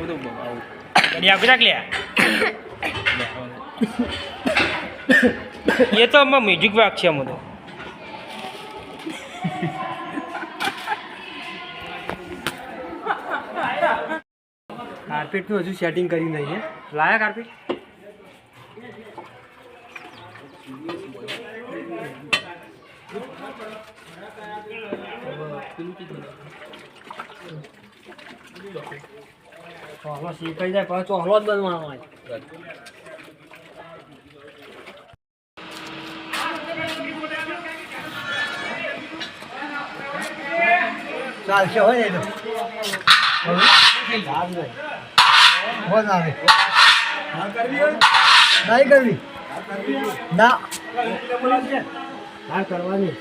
બધું આવું કડી આપી રાખ લે એ તો આમાં મ્યુઝિક વાગ છે આમાં તો કાર્પેટનું હજુ સેટિંગ કરી નહીં હે લાયા કાર્પેટ ચોહલો શીખાઈ જાય પણ ચોહલો જ બનવાનો હોય ચાલશે હોય ને નહીં કરવી ના કરવાની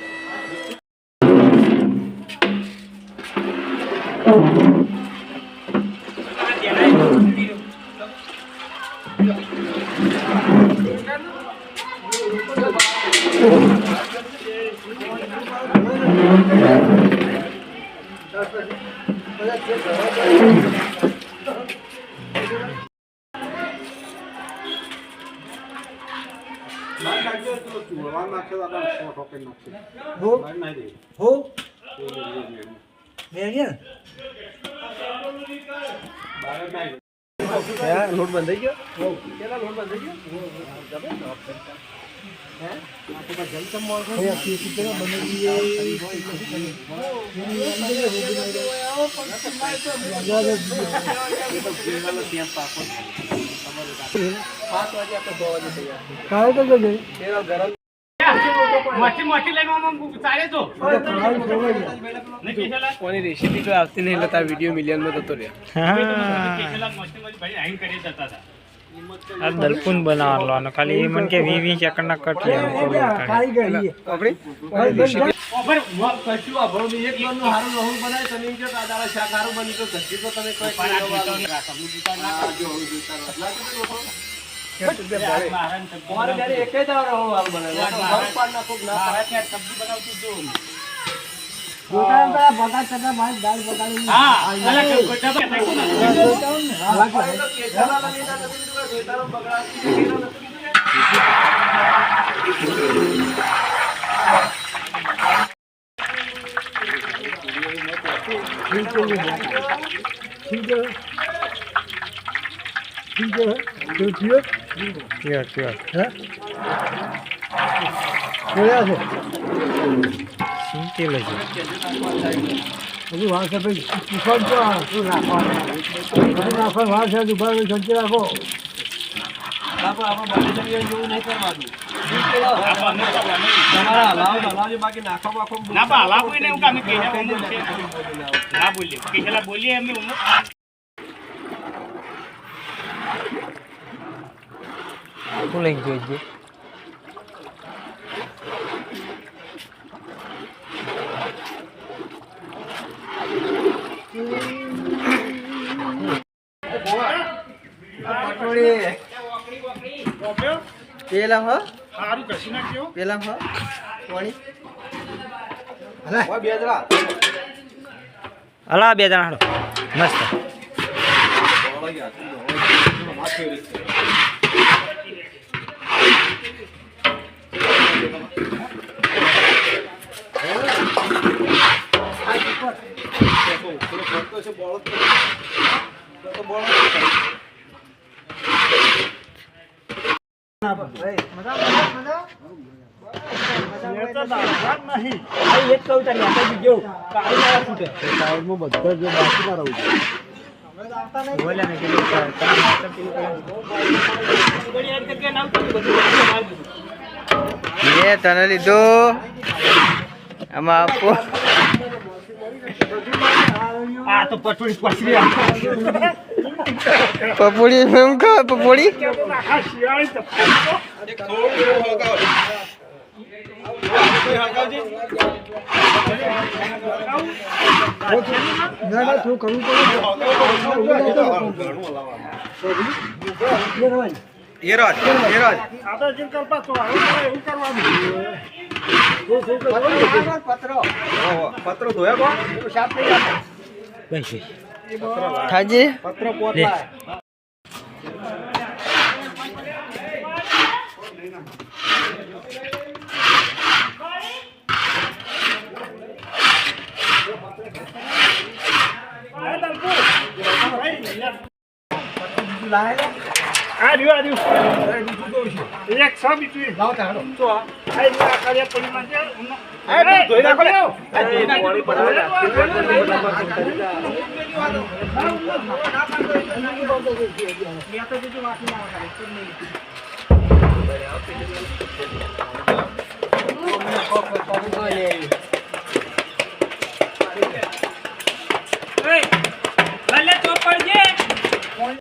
લોટ બંધ થઈ ગયો લોટ બંધ થઈ કોની રેસીપી તો આવતી નહીં એટલે તાર વિડીયો મિલિયનમાં જતો આ દલપુન બનાવવાનો ખાલી એ મને કે 20 સેકન્ડ ના કટ પેલા હો પેલા હો અલા બે જણા હાલો મસ્ત તને લીધો આમાં આપો તો પટોળી પછડી પપોડી એમ ખા પપોડી પત્રો ધોયા બસ થાજી લે.